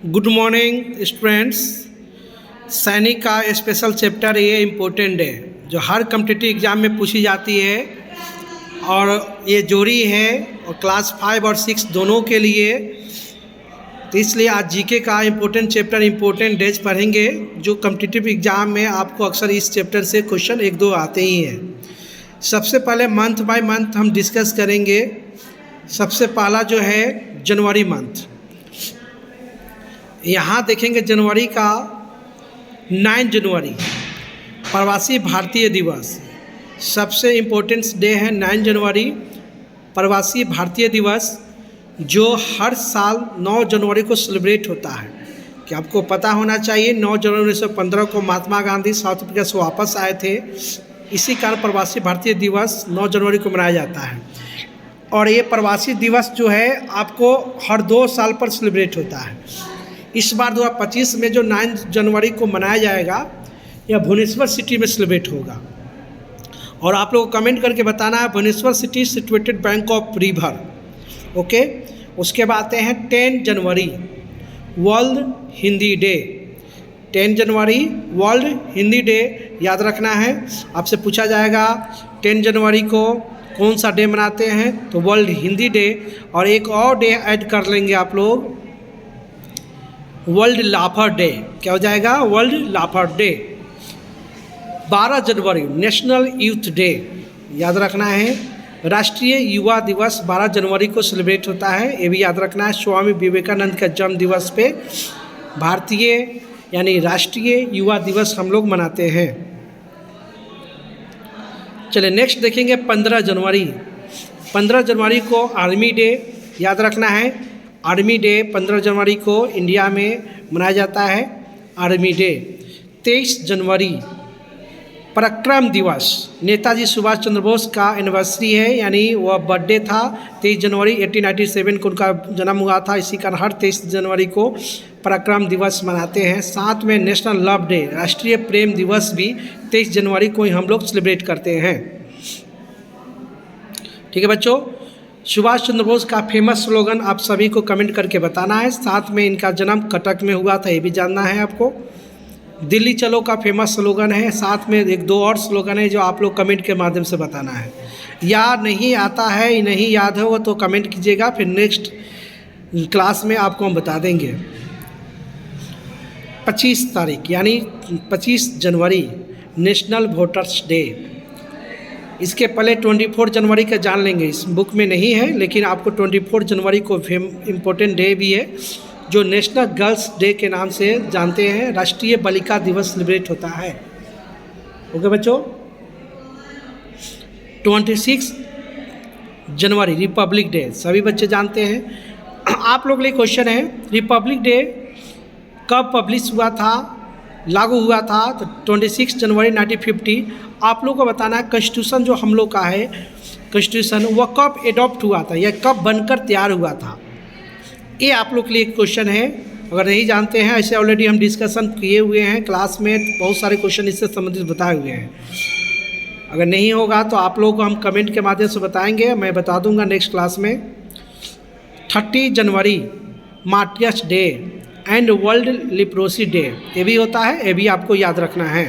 Good morning students. सैनिक का special chapter ये इम्पोर्टेंट है जो हर कम्पिटिटिव एग्ज़ाम में पूछी जाती है और ये जोड़ी है और क्लास 5 और 6 दोनों के लिए। तो इसलिए आज जीके का इम्पोर्टेंट चैप्टर इम्पोर्टेंट डेज पढ़ेंगे जो कम्पिटिटिव एग्ज़ाम में आपको अक्सर इस चैप्टर से क्वेश्चन एक दो आते ही हैं। सबसे पहले मंथ बाय मंथ हम डिस्कस करेंगे। सबसे पहला जो है जनवरी मंथ। यहाँ देखेंगे जनवरी का 9 जनवरी प्रवासी भारतीय दिवस सबसे इम्पोर्टेंट डे है। 9 जनवरी प्रवासी भारतीय दिवस जो हर साल 9 जनवरी को सेलिब्रेट होता है। कि आपको पता होना चाहिए 9 जनवरी 1915 को महात्मा गांधी साउथ अफ्रीका से वापस आए थे। इसी कारण प्रवासी भारतीय दिवस 9 जनवरी को मनाया जाता है। और ये प्रवासी दिवस जो है आपको हर 2 साल पर सेलिब्रेट होता है। इस बार 2025 में जो 9 जनवरी को मनाया जाएगा यह भुवनेश्वर सिटी में सेलिब्रेट होगा। और आप लोगों को कमेंट करके बताना है Bhubaneswar city situated bank of river. Okay, उसके बाद आते हैं 10 जनवरी वर्ल्ड हिंदी डे। 10 जनवरी वर्ल्ड हिंदी डे याद रखना है। आपसे पूछा जाएगा 10 जनवरी को कौन सा डे मनाते हैं, तो वर्ल्ड हिंदी डे। और एक और डे ऐड कर लेंगे आप लोग, वर्ल्ड लाफर डे। क्या हो जाएगा? World लाफर day. 12 जनवरी नेशनल यूथ डे याद रखना है। राष्ट्रीय युवा दिवस 12 जनवरी को सेलिब्रेट होता है, ये भी याद रखना है। स्वामी विवेकानंद का जन्म दिवस पे भारतीय यानी राष्ट्रीय युवा दिवस हम लोग मनाते हैं। चलिए नेक्स्ट देखेंगे 15 जनवरी। 15 जनवरी को आर्मी डे याद रखना है। आर्मी डे 15 जनवरी को इंडिया में मनाया जाता है, आर्मी डे। 23 जनवरी पराक्रम दिवस, नेताजी सुभाष चंद्र बोस का एनिवर्सरी है, यानी वह बर्थडे था। 23 जनवरी 1897 को उनका जन्म हुआ था। इसी कारण हर 23 जनवरी को पराक्रम दिवस मनाते हैं। साथ में नेशनल लव डे, राष्ट्रीय प्रेम दिवस भी 23 जनवरी को ही हम लोग सेलिब्रेट करते हैं। ठीक है बच्चों, सुभाष चंद्र बोस का फेमस स्लोगन आप सभी को कमेंट करके बताना है। साथ में इनका जन्म कटक में हुआ था, ये भी जानना है आपको। दिल्ली चलो का फेमस स्लोगन है। साथ में एक दो और स्लोगन है जो आप लोग कमेंट के माध्यम से बताना है। या नहीं आता है, नहीं याद है वो तो कमेंट कीजिएगा, फिर नेक्स्ट क्लास में आपको हम बता देंगे। 25 तारीख यानी 25 जनवरी नेशनल वोटर्स डे। इसके पहले 24 जनवरी का जान लेंगे, इस बुक में नहीं है, लेकिन आपको 24 जनवरी को इम्पोर्टेंट डे भी है जो नेशनल गर्ल्स डे के नाम से जानते हैं। राष्ट्रीय बालिका दिवस सेलिब्रेट होता है। ओके बच्चों, 26 जनवरी रिपब्लिक डे सभी बच्चे जानते हैं। आप लोग के लिए क्वेश्चन है, रिपब्लिक डे कब पब्लिश हुआ था, लागू हुआ था? तो 26 जनवरी 1950। आप लोग को बताना है कॉन्स्टिट्यूशन जो हम लोग का है, कॉन्स्टिट्यूशन वह कब एडॉप्ट हुआ था या कब बनकर तैयार हुआ था, ये आप लोग के लिए क्वेश्चन है। अगर नहीं जानते हैं, ऐसे ऑलरेडी हम डिस्कशन किए हुए हैं क्लास में, बहुत सारे क्वेश्चन इससे संबंधित बताए हुए हैं। अगर नहीं होगा तो आप लोग को हम कमेंट के माध्यम से बताएंगे, मैं बता दूंगा नेक्स्ट क्लास में। 30 जनवरी martyrs day and world leprosy day, ये भी होता है, ये भी आपको याद रखना है।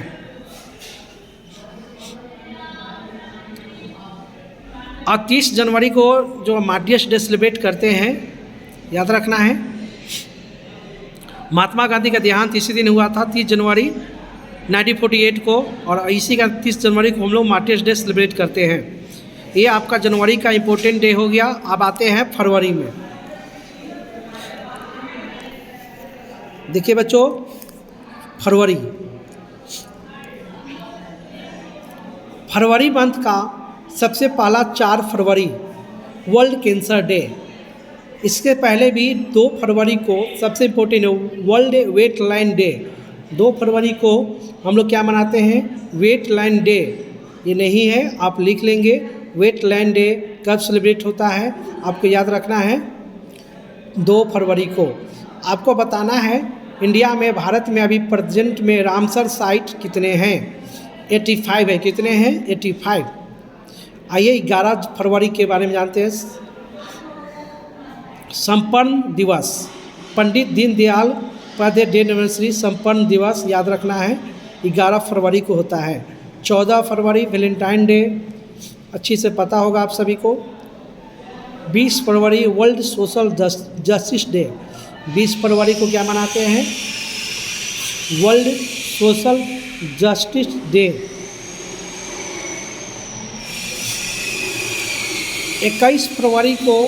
और 30 जनवरी को जो मार्टियर्स डे सेलिब्रेट करते हैं, याद रखना है। महात्मा गांधी का देहांत इसी दिन हुआ था 30 जनवरी 1948 को, और इसी का 30 जनवरी को हम लोग मार्टियर्स डे सेलिब्रेट करते हैं। ये आपका जनवरी का इम्पोर्टेंट डे हो गया। अब आते हैं फरवरी में। देखिए बच्चों, फरवरी मंथ का सबसे पहला 4 फरवरी वर्ल्ड कैंसर डे। इसके पहले भी 2 फरवरी को सबसे इम्पोर्टेंट है वर्ल्ड वेटलैंड डे। 2 फरवरी को हम लोग क्या मनाते हैं? Wetland day. ये नहीं है, आप लिख लेंगे। वेटलैंड डे कब सेलिब्रेट होता है आपको याद रखना है, 2 फरवरी को। आपको बताना है इंडिया में, भारत में अभी प्रेजेंट में रामसर साइट कितने हैं? 85 है। कितने हैं? 85। आइए 11 फरवरी के बारे में जानते हैं। संपन्न दिवस पंडित दीनदयाल उपाध्याय डे एनिवर्सरी संपन्न दिवस याद रखना है 11 फरवरी को होता है। 14 फरवरी वैलेंटाइन डे अच्छी से पता होगा आप सभी को। 20 फरवरी वर्ल्ड सोशल जस्टिस डे। 20 फरवरी को क्या मनाते हैं? World social justice day. 21 फरवरी को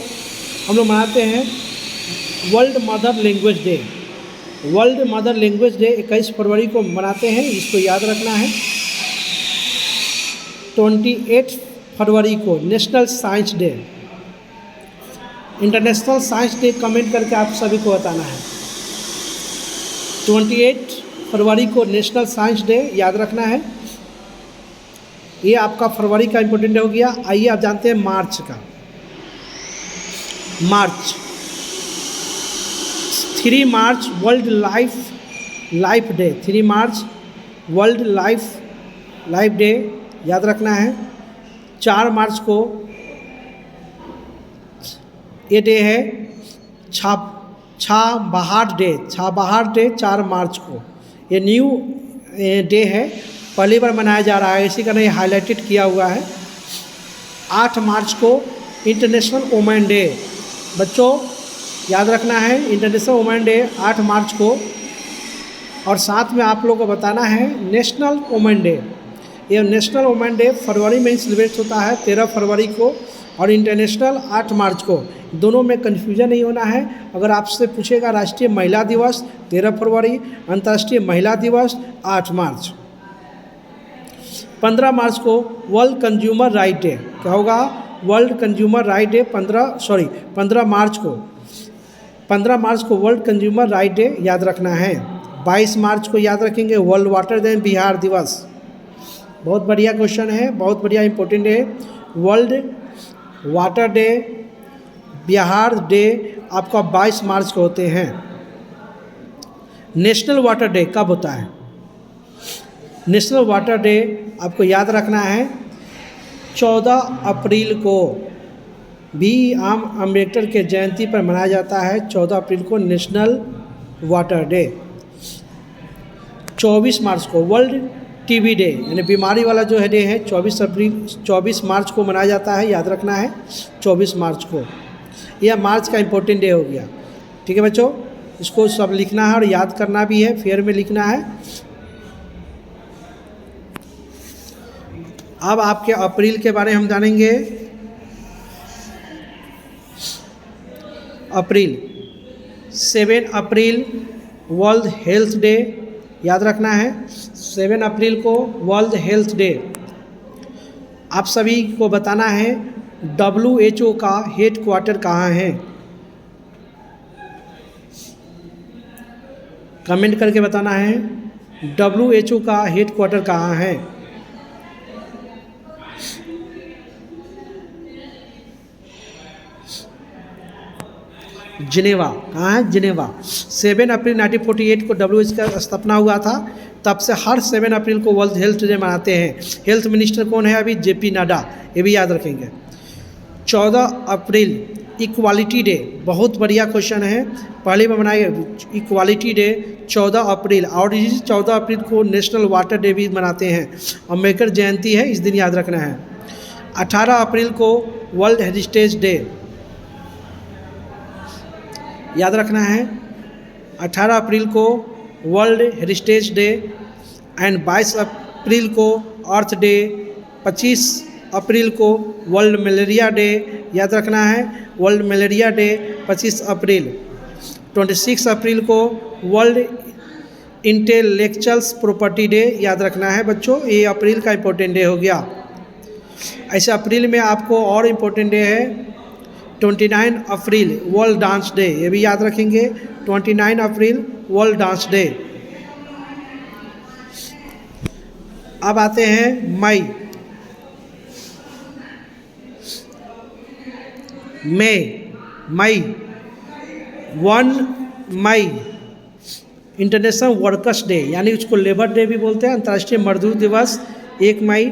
हम लोग मनाते हैं world mother language day. World mother language day 21 फरवरी को मनाते हैं, इसको याद रखना है। 28 फरवरी को national science day. International science day comment करके आप सभी को बताना है। 28 फरवरी को नेशनल साइंस डे याद रखना है। ये आपका फरवरी का इम्पोर्टेंट डे हो गया। आइए आप जानते हैं मार्च का। मार्च 3 मार्च वर्ल्ड लाइफ डे। 3 मार्च वर्ल्ड लाइफ डे याद रखना है। 4 मार्च को ये डे है छाबहार डे। 4 मार्च को ये न्यू डे है, पहली बार मनाया जा रहा है, इसी का नहीं हाईलाइटेड किया हुआ है। 8 मार्च को इंटरनेशनल वुमेन डे। बच्चों याद रखना है इंटरनेशनल वुमेन डे 8 मार्च को। और साथ में आप लोगों को बताना है नेशनल वुमेन डे। ये नेशनल वुमेन डे फरवरी में ही सेलिब्रेट होता है 13 फरवरी को, और इंटरनेशनल 8 मार्च को। दोनों में कन्फ्यूजन नहीं होना है। अगर आपसे पूछेगा राष्ट्रीय महिला दिवस 13 फरवरी, अंतर्राष्ट्रीय महिला दिवस 8 मार्च। 15 मार्च को वर्ल्ड कंज्यूमर राइट डे। क्या होगा? वर्ल्ड कंज्यूमर राइट डे 15 मार्च को। 15 मार्च को वर्ल्ड कंज्यूमर राइट डे याद रखना है। 22 मार्च को याद रखेंगे वर्ल्ड वाटर डे बिहार दिवस। बहुत बढ़िया क्वेश्चन है, बहुत बढ़िया इंपॉर्टेंट है। World water day Bihar day आपका 22 मार्च को होते हैं। नेशनल वाटर डे कब होता है? नेशनल वाटर डे आपको याद रखना है 14 अप्रैल को। भी आम अम्बेडकर के जयंती पर मनाया जाता है 14 अप्रैल को नेशनल वाटर डे। 24 मार्च को वर्ल्ड टीबी डे, यानी बीमारी वाला जो है डे है 24 मार्च को मनाया जाता है, याद रखना है 24 मार्च को। यह मार्च का इम्पोर्टेंट डे हो गया। ठीक है बच्चों, इसको सब लिखना है और याद करना भी है, फेयर में लिखना है। अब आपके अप्रैल के बारे में हम जानेंगे। अप्रैल 7 अप्रैल वर्ल्ड हेल्थ डे याद रखना है। 7 अप्रैल को वर्ल्ड हेल्थ डे। आप सभी को बताना है WHO का हेड क्वार्टर कहाँ है? कमेंट करके बताना है WHO का हेड क्वार्टर कहाँ है। जिनेवा। कहाँ है? जिनेवा। 7 अप्रैल 1948 को WHO का स्थापना हुआ था। तब से हर 7 अप्रैल को वर्ल्ड हेल्थ डे मनाते हैं। हेल्थ मिनिस्टर कौन है अभी? JP नड्डा, ये भी याद रखेंगे। 14 अप्रैल इक्वालिटी डे। बहुत बढ़िया क्वेश्चन है, पहले में मनाए इक्वालिटी डे 14 अप्रैल। और इस 14 अप्रैल को नेशनल वाटर डे भी मनाते हैं। अम्बेडकर जयंती है, इस दिन याद रखना है। 18 अप्रैल को वर्ल्ड हेरिटेज डे याद रखना है। 18 अप्रैल को वर्ल्ड हेरिटेज डे। एंड 22 अप्रैल को अर्थ डे। 25 अप्रैल को वर्ल्ड मलेरिया डे याद रखना है। वर्ल्ड मलेरिया डे 25 अप्रैल। 26 अप्रैल को वर्ल्ड इंटेलेक्चुअल प्रॉपर्टी डे याद रखना है बच्चों। ये अप्रैल का इम्पोर्टेंट डे हो गया। ऐसे अप्रैल में आपको और इम्पोर्टेंट डे है 29 अप्रैल वर्ल्ड डांस डे, ये भी याद रखेंगे। 29 अप्रैल वर्ल्ड डांस डे। अब आते हैं मई। 1 मई इंटरनेशनल वर्कर्स डे, यानी उसको लेबर डे भी बोलते हैं, अंतर्राष्ट्रीय मजदूर दिवस 1 मई।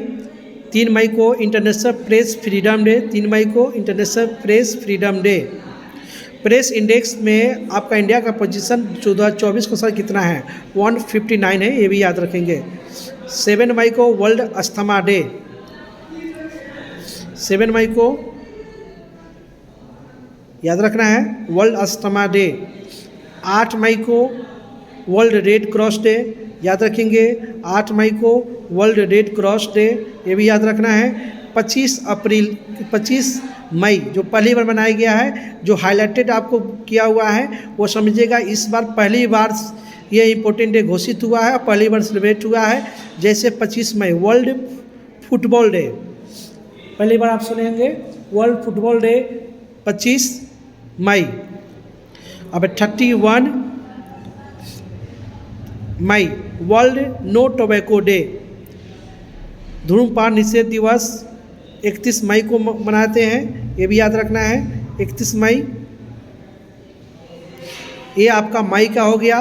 3 मई को इंटरनेशनल प्रेस फ्रीडम डे। 3 मई को international press freedom day. Press index में आपका इंडिया का पोजीशन 2024 को सर कितना है? 159 है, ये भी याद रखेंगे। 7 मई को वर्ल्ड अस्थमा डे, 7 मई को याद रखना है, वर्ल्ड अस्थमा डे। 8 मई को वर्ल्ड रेड क्रॉस डे, याद रखेंगे। 8 मई को वर्ल्ड रेड क्रॉस डे, ये भी याद रखना है। 25 मई जो पहली बार मनाया गया है, जो हाईलाइटेड आपको किया हुआ है वो समझिएगा। इस बार पहली बार ये इम्पोर्टेंट डे घोषित हुआ है, पहली बार सेलिब्रेट हुआ है। जैसे 25 मई वर्ल्ड फुटबॉल डे, पहली बार आप सुनेंगे वर्ल्ड फुटबॉल डे 25 मई। अब 31 मई वर्ल्ड नो टोबैको डे, धूम्रपान निषेध दिवस 31 मई को मनाते हैं, ये भी याद रखना है। 31 मई, ये आपका मई का हो गया।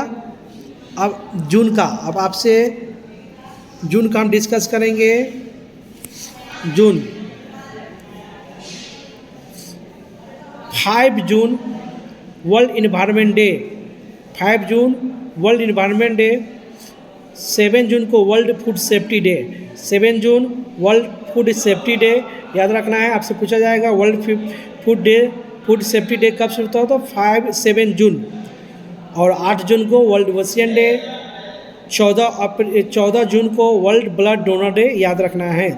अब जून का, अब आपसे जून का हम डिस्कस करेंगे। जून 5 June world environment day, 5 June world environment day. 7 जून को world food safety day, 7 June world food safety day, याद रखना है। आपसे पूछा जाएगा वर्ल्ड फूड सेफ्टी डे कब से होता है, तो 7 जून। और 8 जून को वर्ल्ड ओशियन डे, 14 जून को वर्ल्ड ब्लड डोनर डे, याद रखना है।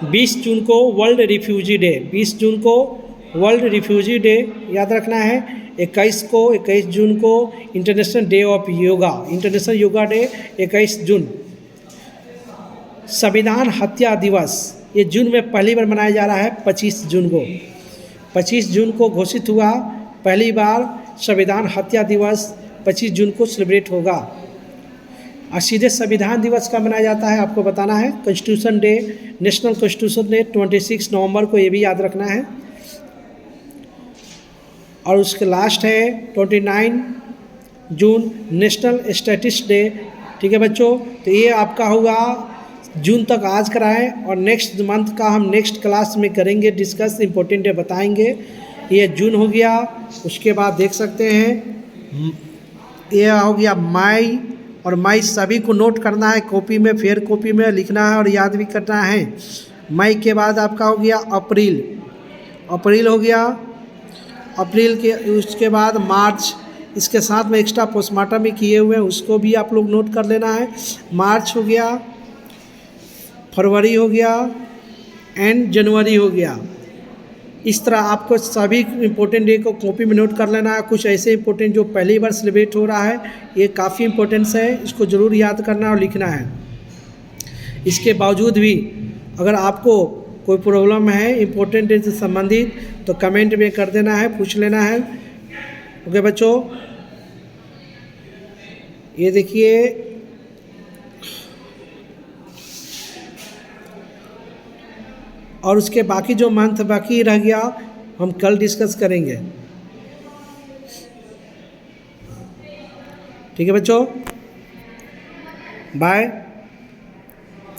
20 जून को वर्ल्ड रिफ्यूजी डे, 20 जून को वर्ल्ड रिफ्यूजी डे, याद रखना है। 21 जून को international day of yoga, international yoga day 21 जून। संविधान हत्या दिवस, ये जून में पहली बार मनाया जा रहा है, 25 जून को। 25 जून को घोषित हुआ, पहली बार संविधान हत्या दिवस 25 जून को सेलिब्रेट होगा। और सीधे संविधान दिवस का मनाया जाता है, आपको बताना है। Constitution day, national constitution day 26 नवंबर को, ये भी याद रखना है। और उसके लास्ट है 29 जून नेशनल स्टैटिस्टिक्स डे। ठीक है बच्चों, तो ये आपका होगा जून तक आज कराएं, और नेक्स्ट मंथ का हम नेक्स्ट क्लास में करेंगे डिस्कस, इम्पोर्टेंट डे बताएंगे। ये जून हो गया। उसके बाद देख सकते हैं ये हो गया मई, और मई सभी को नोट करना है कॉपी में, फेयर कॉपी में लिखना है और याद भी करना है। मई के बाद आपका हो गया अप्रैल, अप्रैल हो गया। अप्रैल के उसके बाद मार्च, इसके साथ में एक्स्ट्रा पोस्टमार्टम भी किए हुए हैं, उसको भी आप लोग नोट कर लेना है। मार्च हो गया, फरवरी हो गया एंड जनवरी हो गया। इस तरह आपको सभी इम्पोर्टेंट डे को कॉपी में नोट कर लेना है। कुछ ऐसे इम्पोर्टेंट जो पहली बार सेलिब्रेट हो रहा है, ये काफ़ी इम्पोर्टेंस है, इसको ज़रूर याद करना और लिखना है। इसके बावजूद भी अगर आपको कोई प्रॉब्लम है इम्पोर्टेंट डे से संबंधित, तो कमेंट में कर देना है, पूछ लेना है। ओके बच्चों, ये देखिए और उसके बाकी जो मंथ बाकी रह गया हम कल डिस्कस करेंगे। ठीक है बच्चों, बाय।